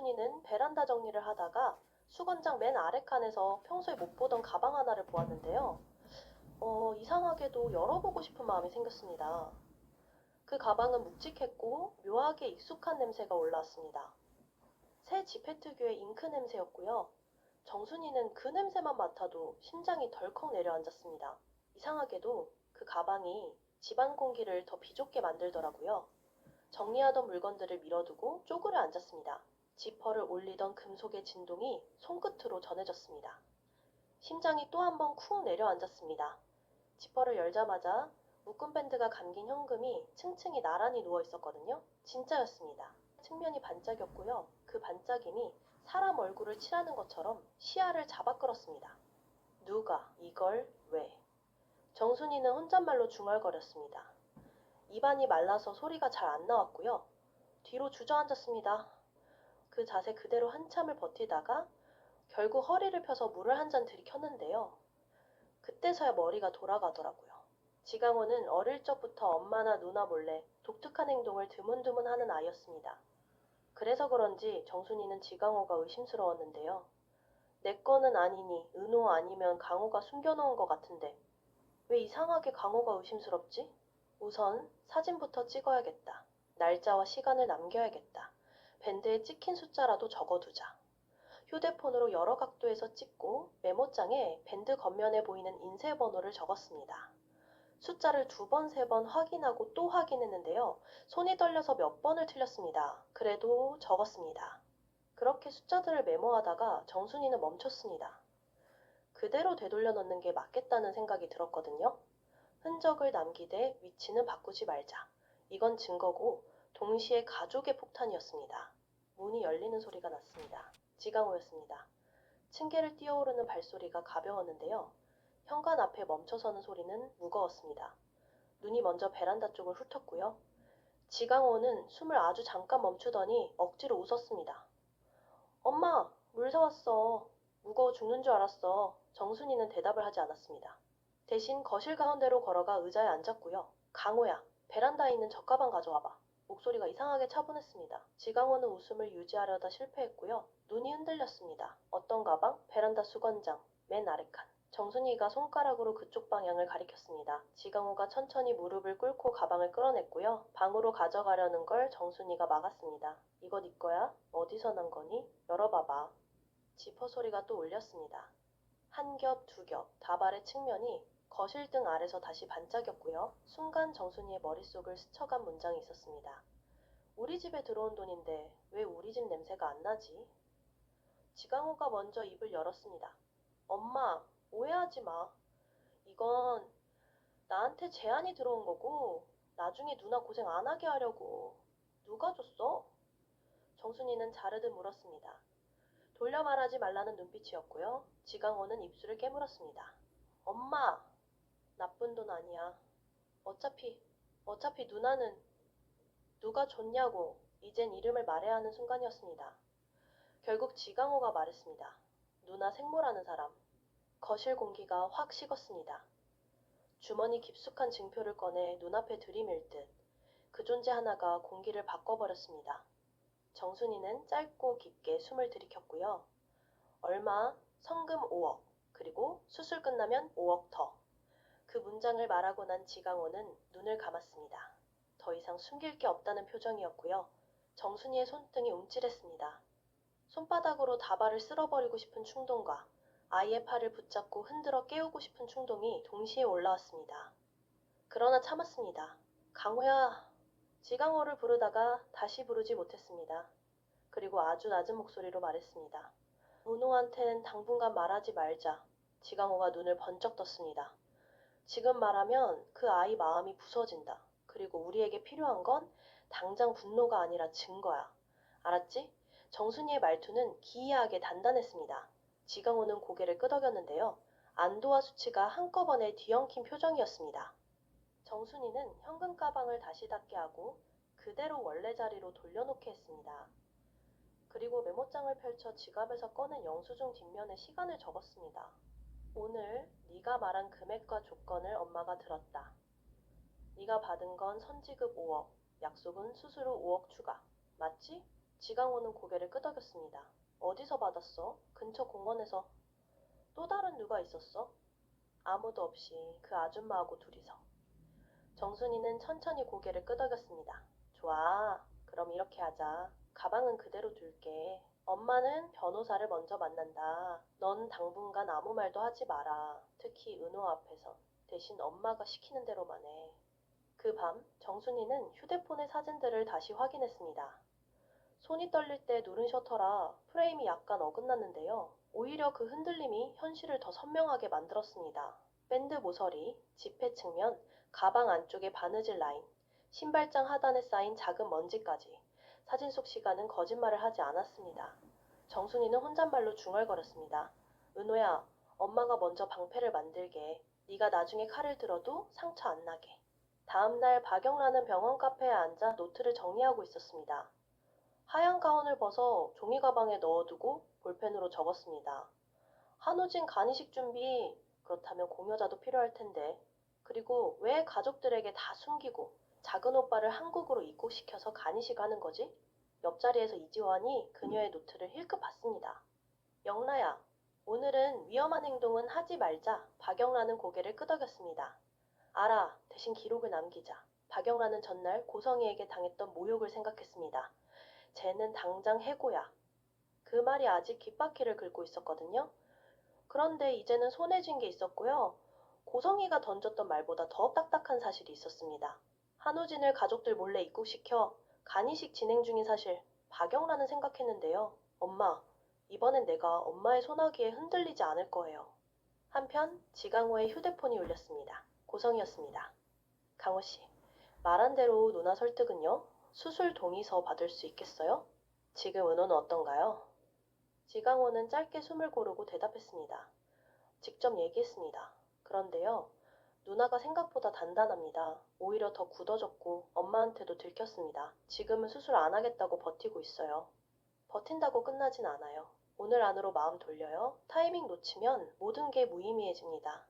정순이는 베란다 정리를 하다가 수건장 맨 아래 칸에서 평소에 못 보던 가방 하나를 보았는데요. 이상하게도 열어보고 싶은 마음이 생겼습니다. 그 가방은 묵직했고 묘하게 익숙한 냄새가 올라왔습니다. 새 지폐 특유의 잉크 냄새였고요. 정순이는 그 냄새만 맡아도 심장이 덜컥 내려앉았습니다. 이상하게도 그 가방이 집안 공기를 더 비좁게 만들더라고요. 정리하던 물건들을 밀어두고 쪼그려 앉았습니다. 지퍼를 올리던 금속의 진동이 손끝으로 전해졌습니다. 심장이 또 한 번 쿵 내려앉았습니다. 지퍼를 열자마자 묶은 밴드가 감긴 현금이 층층이 나란히 누워 있었거든요. 진짜였습니다. 측면이 반짝였고요. 그 반짝임이 사람 얼굴을 칠하는 것처럼 시야를 잡아 끌었습니다. 누가, 이걸, 왜? 정순이는 혼잣말로 중얼거렸습니다. 입안이 말라서 소리가 잘 안 나왔고요. 뒤로 주저앉았습니다. 그 자세 그대로 한참을 버티다가 결국 허리를 펴서 물을 한 잔 들이켰는데요. 그때서야 머리가 돌아가더라고요. 지강호는 어릴 적부터 엄마나 누나 몰래 독특한 행동을 드문드문 하는 아이였습니다. 그래서 그런지 정순이는 지강호가 의심스러웠는데요. 내 거는 아니니 은호 아니면 강호가 숨겨놓은 것 같은데 왜 이상하게 강호가 의심스럽지? 우선 사진부터 찍어야겠다. 날짜와 시간을 남겨야겠다. 밴드에 찍힌 숫자라도 적어두자. 휴대폰으로 여러 각도에서 찍고 메모장에 밴드 겉면에 보이는 인쇄 번호를 적었습니다. 숫자를 2번, 3번 확인하고 또 확인했는데요. 손이 떨려서 몇 번을 틀렸습니다. 그래도 적었습니다. 그렇게 숫자들을 메모하다가 정순이는 멈췄습니다. 그대로 되돌려 넣는 게 맞겠다는 생각이 들었거든요. 흔적을 남기되 위치는 바꾸지 말자. 이건 증거고 동시에 가족의 폭탄이었습니다. 문이 열리는 소리가 났습니다. 지강호였습니다. 층계를 뛰어오르는 발소리가 가벼웠는데요. 현관 앞에 멈춰서는 소리는 무거웠습니다. 눈이 먼저 베란다 쪽을 훑었고요. 지강호는 숨을 아주 잠깐 멈추더니 억지로 웃었습니다. 엄마, 물 사왔어. 무거워 죽는 줄 알았어. 정순이는 대답을 하지 않았습니다. 대신 거실 가운데로 걸어가 의자에 앉았고요. 강호야, 베란다에 있는 젖가방 가져와봐. 목소리가 이상하게 차분했습니다. 지강호는 웃음을 유지하려다 실패했고요. 눈이 흔들렸습니다. 어떤 가방? 베란다 수건장, 맨 아래 칸. 정순이가 손가락으로 그쪽 방향을 가리켰습니다. 지강호가 천천히 무릎을 꿇고 가방을 끌어냈고요. 방으로 가져가려는 걸 정순이가 막았습니다. 이거 네 거야? 어디서 난 거니? 열어봐봐. 지퍼 소리가 또 울렸습니다. 한 겹, 두 겹, 다발의 측면이 거실 등 아래서 다시 반짝였고요. 순간 정순이의 머릿속을 스쳐간 문장이 있었습니다. 우리 집에 들어온 돈인데 왜 우리 집 냄새가 안 나지? 지강호가 먼저 입을 열었습니다. 엄마, 오해하지 마. 이건 나한테 제안이 들어온 거고 나중에 누나 고생 안 하게 하려고. 누가 줬어? 정순이는 자르듯 물었습니다. 돌려 말하지 말라는 눈빛이었고요. 지강호는 입술을 깨물었습니다. 엄마, 나쁜 돈 아니야. 어차피 누나는 누가 줬냐고 이젠 이름을 말해야 하는 순간이었습니다. 결국 지강호가 말했습니다. 누나 생모라는 사람. 거실 공기가 확 식었습니다. 주머니 깊숙한 증표를 꺼내 눈앞에 들이밀 듯 그 존재 하나가 공기를 바꿔버렸습니다. 정순이는 짧고 깊게 숨을 들이켰고요. 얼마, 성금 5억, 그리고 수술 끝나면 5억 더. 그 문장을 말하고 난 지강호는 눈을 감았습니다. 더 이상 숨길 게 없다는 표정이었고요. 정순이의 손등이 움찔했습니다. 손바닥으로 다발을 쓸어버리고 싶은 충동과 아이의 팔을 붙잡고 흔들어 깨우고 싶은 충동이 동시에 올라왔습니다. 그러나 참았습니다. 강호야. 지강호를 부르다가 다시 부르지 못했습니다. 그리고 아주 낮은 목소리로 말했습니다. 은호한텐 당분간 말하지 말자. 지강호가 눈을 번쩍 떴습니다. 지금 말하면 그 아이 마음이 부서진다. 그리고 우리에게 필요한 건 당장 분노가 아니라 증거야. 알았지? 정순이의 말투는 기이하게 단단했습니다. 지강호는 고개를 끄덕였는데요. 안도와 수치가 한꺼번에 뒤엉킨 표정이었습니다. 정순이는 현금 가방을 다시 닫게 하고 그대로 원래 자리로 돌려놓게 했습니다. 그리고 메모장을 펼쳐 지갑에서 꺼낸 영수증 뒷면에 시간을 적었습니다. 오늘 네가 말한 금액과 조건을 엄마가 들었다. 네가 받은 건 선지급 5억, 약속은 수수료 5억 추가. 맞지? 지강호는 고개를 끄덕였습니다. 어디서 받았어? 근처 공원에서. 또 다른 누가 있었어? 아무도 없이 그 아줌마하고 둘이서. 정순이는 천천히 고개를 끄덕였습니다. 좋아. 그럼 이렇게 하자. 가방은 그대로 둘게. 엄마는 변호사를 먼저 만난다. 넌 당분간 아무 말도 하지 마라. 특히 은호 앞에서. 대신 엄마가 시키는 대로만 해. 그 밤 정순이는 휴대폰의 사진들을 다시 확인했습니다. 손이 떨릴 때 누른 셔터라 프레임이 약간 어긋났는데요. 오히려 그 흔들림이 현실을 더 선명하게 만들었습니다. 밴드 모서리, 지폐 측면, 가방 안쪽의 바느질 라인, 신발장 하단에 쌓인 작은 먼지까지 사진 속 시간은 거짓말을 하지 않았습니다. 정순이는 혼잣말로 중얼거렸습니다. 은호야, 엄마가 먼저 방패를 만들게. 네가 나중에 칼을 들어도 상처 안 나게. 다음날 박영란은 병원 카페에 앉아 노트를 정리하고 있었습니다. 하얀 가운을 벗어 종이 가방에 넣어두고 볼펜으로 적었습니다. 한우진 간이식 준비, 그렇다면 공여자도 필요할 텐데. 그리고 왜 가족들에게 다 숨기고 작은 오빠를 한국으로 입국시켜서 간이식 하는 거지? 옆자리에서 이지환이 그녀의 노트를 힐끗 봤습니다. 영라야, 오늘은 위험한 행동은 하지 말자. 박영란은 고개를 끄덕였습니다. 알아, 대신 기록을 남기자. 박영란은 전날 고성희에게 당했던 모욕을 생각했습니다. 쟤는 당장 해고야. 그 말이 아직 귓바퀴를 긁고 있었거든요. 그런데 이제는 손에 쥔 게 있었고요. 고성희가 던졌던 말보다 더 딱딱한 사실이 있었습니다. 한우진을 가족들 몰래 입국시켜 간이식 진행 중인 사실, 박영란은 생각했는데요. 엄마, 이번엔 내가 엄마의 소나기에 흔들리지 않을 거예요. 한편 지강호의 휴대폰이 울렸습니다. 고성이었습니다. 강호씨, 말한 대로 누나 설득은요? 수술 동의서 받을 수 있겠어요? 지금 은호는 어떤가요? 지강호는 짧게 숨을 고르고 대답했습니다. 직접 얘기했습니다. 그런데요, 누나가 생각보다 단단합니다. 오히려 더 굳어졌고 엄마한테도 들켰습니다. 지금은 수술 안 하겠다고 버티고 있어요. 버틴다고 끝나진 않아요. 오늘 안으로 마음 돌려요. 타이밍 놓치면 모든 게 무의미해집니다.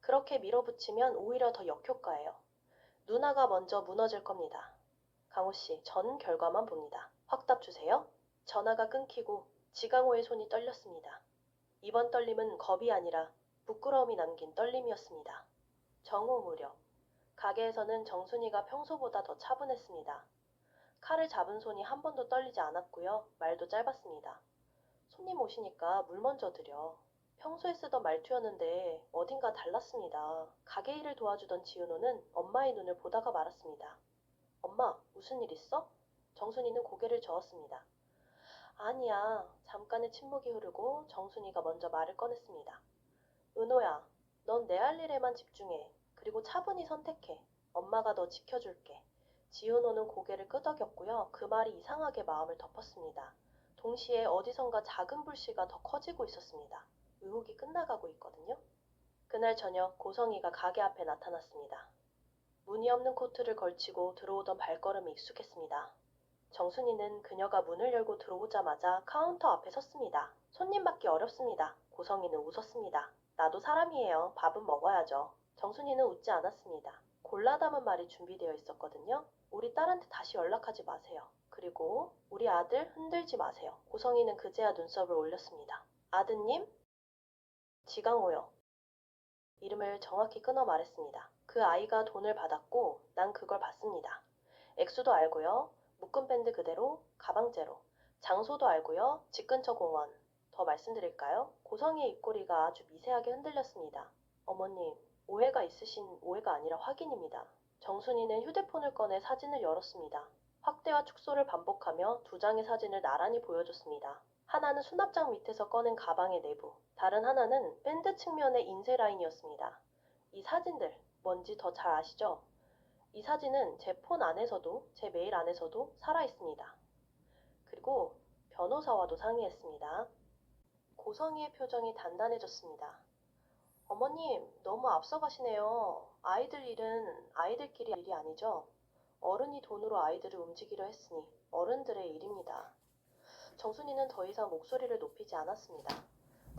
그렇게 밀어붙이면 오히려 더 역효과예요. 누나가 먼저 무너질 겁니다. 강호씨, 전 결과만 봅니다. 확답 주세요. 전화가 끊기고 지강호의 손이 떨렸습니다. 이번 떨림은 겁이 아니라 부끄러움이 남긴 떨림이었습니다. 정오 무렵, 가게에서는 정순이가 평소보다 더 차분했습니다. 칼을 잡은 손이 한 번도 떨리지 않았고요. 말도 짧았습니다. 손님 오시니까 물 먼저 드려. 평소에 쓰던 말투였는데 어딘가 달랐습니다. 가게 일을 도와주던 지은호는 엄마의 눈을 보다가 말았습니다. 엄마, 무슨 일 있어? 정순이는 고개를 저었습니다. 아니야. 잠깐의 침묵이 흐르고 정순이가 먼저 말을 꺼냈습니다. 은호야, 넌 내 할 일에만 집중해. 그리고 차분히 선택해. 엄마가 너 지켜줄게. 지은호는 고개를 끄덕였고요. 그 말이 이상하게 마음을 덮었습니다. 동시에 어디선가 작은 불씨가 더 커지고 있었습니다. 의혹이 끝나가고 있거든요. 그날 저녁 고성이가 가게 앞에 나타났습니다. 무늬 없는 코트를 걸치고 들어오던 발걸음이 익숙했습니다. 정순이는 그녀가 문을 열고 들어오자마자 카운터 앞에 섰습니다. 손님 받기 어렵습니다. 고성이는 웃었습니다. 나도 사람이에요. 밥은 먹어야죠. 정순이는 웃지 않았습니다. 골라 담은 말이 준비되어 있었거든요. 우리 딸한테 다시 연락하지 마세요. 그리고 우리 아들 흔들지 마세요. 고성이는 그제야 눈썹을 올렸습니다. 아드님? 지강호요. 이름을 정확히 끊어 말했습니다. 그 아이가 돈을 받았고 난 그걸 받습니다. 액수도 알고요. 묶은 밴드 그대로, 가방째로. 장소도 알고요. 집 근처 공원. 더 말씀드릴까요? 고성이의 입꼬리가 아주 미세하게 흔들렸습니다. 어머님, 오해가 아니라 확인입니다. 정순이는 휴대폰을 꺼내 사진을 열었습니다. 확대와 축소를 반복하며 두 장의 사진을 나란히 보여줬습니다. 하나는 수납장 밑에서 꺼낸 가방의 내부, 다른 하나는 밴드 측면의 인쇄 라인이었습니다. 이 사진들, 뭔지 더 잘 아시죠? 이 사진은 제 폰 안에서도 제 메일 안에서도 살아있습니다. 그리고 변호사와도 상의했습니다. 고성희의 표정이 단단해졌습니다. 어머님, 너무 앞서가시네요. 아이들 일은 아이들끼리 일이 아니죠. 어른이 돈으로 아이들을 움직이려 했으니 어른들의 일입니다. 정순이는 더 이상 목소리를 높이지 않았습니다.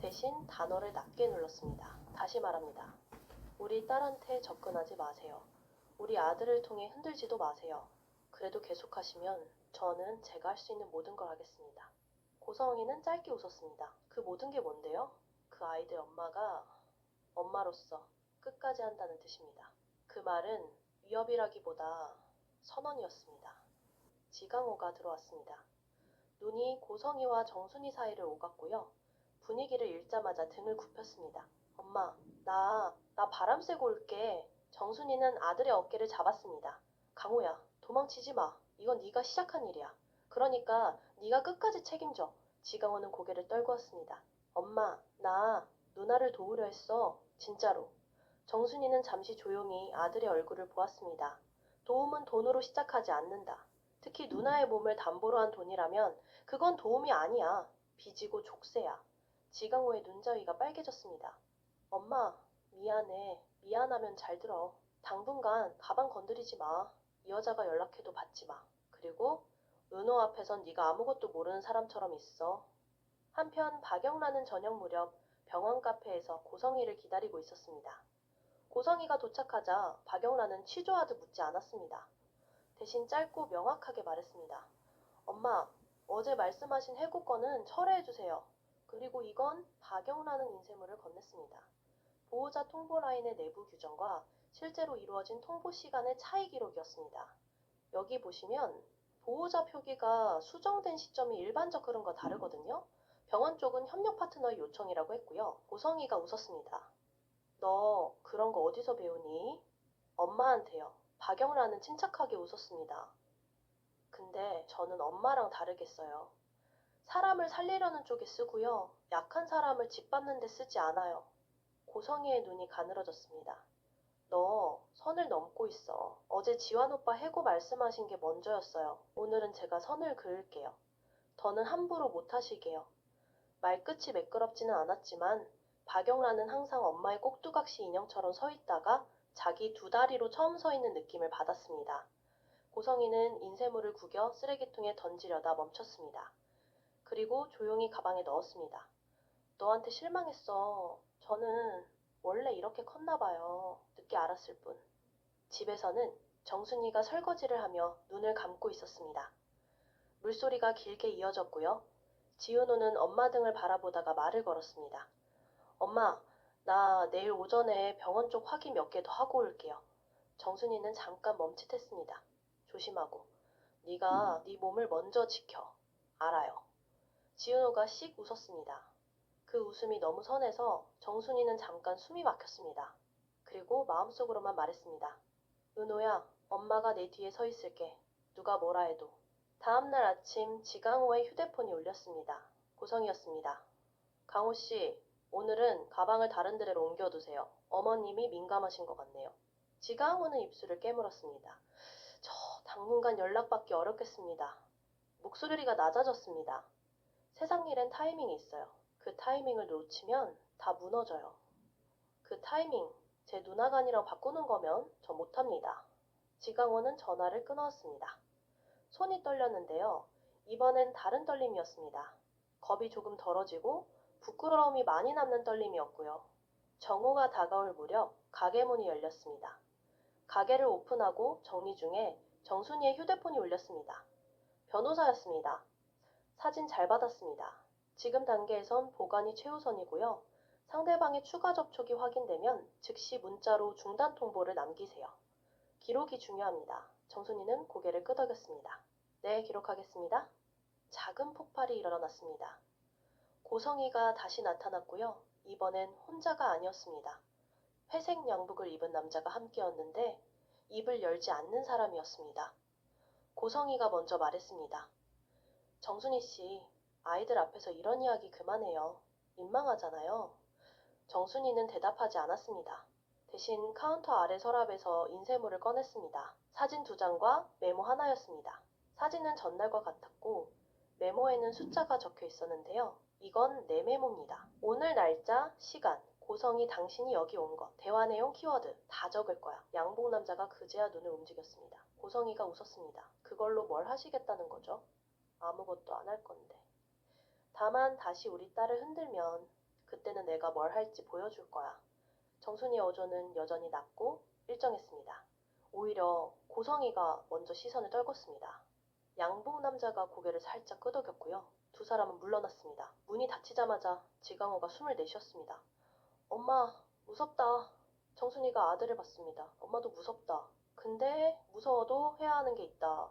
대신 단어를 낮게 눌렀습니다. 다시 말합니다. 우리 딸한테 접근하지 마세요. 우리 아들을 통해 흔들지도 마세요. 그래도 계속하시면 저는 제가 할 수 있는 모든 걸 하겠습니다. 고성이는 짧게 웃었습니다. 그 모든 게 뭔데요? 그 아이들 엄마가 엄마로서 끝까지 한다는 뜻입니다. 그 말은 위협이라기보다 선언이었습니다. 지강호가 들어왔습니다. 눈이 고성이와 정순이 사이를 오갔고요. 분위기를 읽자마자 등을 굽혔습니다. 엄마, 나 바람 쐬고 올게. 정순이는 아들의 어깨를 잡았습니다. 강호야, 도망치지 마. 이건 네가 시작한 일이야. 그러니까 네가 끝까지 책임져. 지강호는 고개를 떨구었습니다. 엄마, 나 누나를 도우려 했어. 진짜로. 정순이는 잠시 조용히 아들의 얼굴을 보았습니다. 도움은 돈으로 시작하지 않는다. 특히 누나의 몸을 담보로 한 돈이라면 그건 도움이 아니야. 빚이고 족쇄야. 지강호의 눈자위가 빨개졌습니다. 엄마, 미안해. 미안하면 잘 들어. 당분간 가방 건드리지 마. 이 여자가 연락해도 받지 마. 그리고 은호 앞에선 네가 아무것도 모르는 사람처럼 있어. 한편 박영란은 저녁 무렵 병원 카페에서 고성희를 기다리고 있었습니다. 고성희가 도착하자 박영란은 취조하듯 묻지 않았습니다. 대신 짧고 명확하게 말했습니다. 엄마, 어제 말씀하신 해고건은 철회해주세요. 그리고 이건 박영란은 인쇄물을 건넸습니다. 보호자 통보 라인의 내부 규정과 실제로 이루어진 통보 시간의 차이 기록이었습니다. 여기 보시면 보호자 표기가 수정된 시점이 일반적 흐름과 다르거든요. 병원 쪽은 협력 파트너의 요청이라고 했고요. 고성희가 웃었습니다. 너 그런 거 어디서 배우니? 엄마한테요. 박영란은 침착하게 웃었습니다. 근데 저는 엄마랑 다르겠어요. 사람을 살리려는 쪽에 쓰고요. 약한 사람을 짓밟는 데 쓰지 않아요. 고성희의 눈이 가늘어졌습니다. 너 선을 넘고 있어. 어제 지환 오빠 해고 말씀하신 게 먼저였어요. 오늘은 제가 선을 그을게요. 더는 함부로 못하시게요. 말끝이 매끄럽지는 않았지만 박영란은 항상 엄마의 꼭두각시 인형처럼 서 있다가 자기 두 다리로 처음 서 있는 느낌을 받았습니다. 고성희는 인쇄물을 구겨 쓰레기통에 던지려다 멈췄습니다. 그리고 조용히 가방에 넣었습니다. 너한테 실망했어. 저는 원래 이렇게 컸나 봐요. 늦게 알았을 뿐. 집에서는 정순이가 설거지를 하며 눈을 감고 있었습니다. 물소리가 길게 이어졌고요. 지은호는 엄마 등을 바라보다가 말을 걸었습니다. 엄마, 나 내일 오전에 병원 쪽 확인 몇 개 더 하고 올게요. 정순이는 잠깐 멈칫했습니다. 조심하고. 네가 네 몸을 먼저 지켜. 알아요. 지은호가 씩 웃었습니다. 그 웃음이 너무 선해서 정순이는 잠깐 숨이 막혔습니다. 그리고 마음속으로만 말했습니다. 은호야, 엄마가 내 뒤에 서 있을게. 누가 뭐라 해도. 다음날 아침 지강호의 휴대폰이 울렸습니다. 고성이었습니다. 강호씨, 오늘은 가방을 다른 데로 옮겨두세요. 어머님이 민감하신 것 같네요. 지강호는 입술을 깨물었습니다. 저 당분간 연락받기 어렵겠습니다. 목소리가 낮아졌습니다. 세상 일엔 타이밍이 있어요. 그 타이밍을 놓치면 다 무너져요. 그 타이밍, 제 누나간이랑 바꾸는 거면 저 못합니다. 지강호는 전화를 끊었습니다. 손이 떨렸는데요. 이번엔 다른 떨림이었습니다. 겁이 조금 덜어지고 부끄러움이 많이 남는 떨림이었고요. 정오가 다가올 무렵 가게 문이 열렸습니다. 가게를 오픈하고 정리 중에 정순이의 휴대폰이 울렸습니다. 변호사였습니다. 사진 잘 받았습니다. 지금 단계에선 보관이 최우선이고요. 상대방의 추가 접촉이 확인되면 즉시 문자로 중단 통보를 남기세요. 기록이 중요합니다. 정순이는 고개를 끄덕였습니다. 네, 기록하겠습니다. 작은 폭발이 일어났습니다. 고성희가 다시 나타났고요. 이번엔 혼자가 아니었습니다. 회색 양복을 입은 남자가 함께였는데 입을 열지 않는 사람이었습니다. 고성희가 먼저 말했습니다. 정순이 씨, 아이들 앞에서 이런 이야기 그만해요. 민망하잖아요. 정순이는 대답하지 않았습니다. 대신 카운터 아래 서랍에서 인쇄물을 꺼냈습니다. 사진 2장과 메모 하나였습니다. 사진은 전날과 같았고 메모에는 숫자가 적혀 있었는데요. 이건 내 메모입니다. 오늘 날짜, 시간, 고성이 당신이 여기 온 것, 대화 내용 키워드 다 적을 거야. 양복 남자가 그제야 눈을 움직였습니다. 고성이가 웃었습니다. 그걸로 뭘 하시겠다는 거죠? 아무것도 안 할 건데. 다만 다시 우리 딸을 흔들면 그때는 내가 뭘 할지 보여줄 거야. 정순이의 어조는 여전히 낮고 일정했습니다. 오히려 고성이가 먼저 시선을 떨궜습니다. 양복 남자가 고개를 살짝 끄덕였고요. 두 사람은 물러났습니다. 문이 닫히자마자 지강호가 숨을 내쉬었습니다. 엄마, 무섭다. 정순이가 아들을 봤습니다. 엄마도 무섭다. 근데 무서워도 해야 하는 게 있다.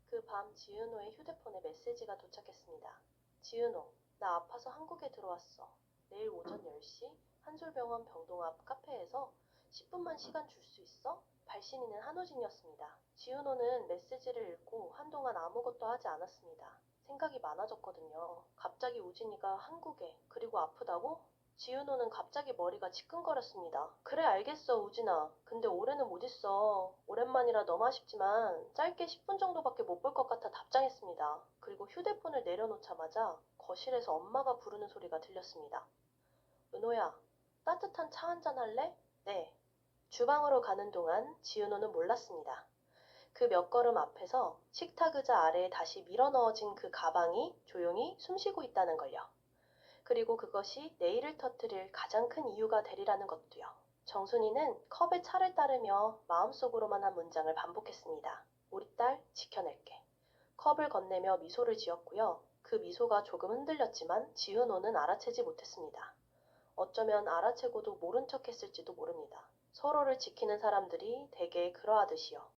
그 밤 지은호의 휴대폰에 메시지가 도착했습니다. 지은호, 나 아파서 한국에 들어왔어. 내일 오전 10시 한솔병원 병동 앞 카페에서 10분만 시간 줄 수 있어? 발신인은 한우진이었습니다. 지은호는 메시지를 읽고 한동안 아무것도 하지 않았습니다. 생각이 많아졌거든요. 갑자기 우진이가 한국에, 그리고 아프다고? 지은호는 갑자기 머리가 지끈거렸습니다. 그래 알겠어 우진아. 근데 올해는 못 있어. 오랜만이라 너무 아쉽지만 짧게 10분 정도밖에 못 볼 것 같아 답장했습니다. 그리고 휴대폰을 내려놓자마자 거실에서 엄마가 부르는 소리가 들렸습니다. 은호야, 따뜻한 차 한잔 할래? 네. 주방으로 가는 동안 지은호는 몰랐습니다. 그 몇 걸음 앞에서 식탁 의자 아래에 다시 밀어 넣어진 그 가방이 조용히 숨쉬고 있다는 걸요. 그리고 그것이 내일을 터뜨릴 가장 큰 이유가 되리라는 것도요. 정순이는 컵에 차를 따르며 마음속으로만 한 문장을 반복했습니다. 우리 딸 지켜낼게. 컵을 건네며 미소를 지었고요. 그 미소가 조금 흔들렸지만 지은호는 알아채지 못했습니다. 어쩌면 알아채고도 모른 척 했을지도 모릅니다. 서로를 지키는 사람들이 대개 그러하듯이요.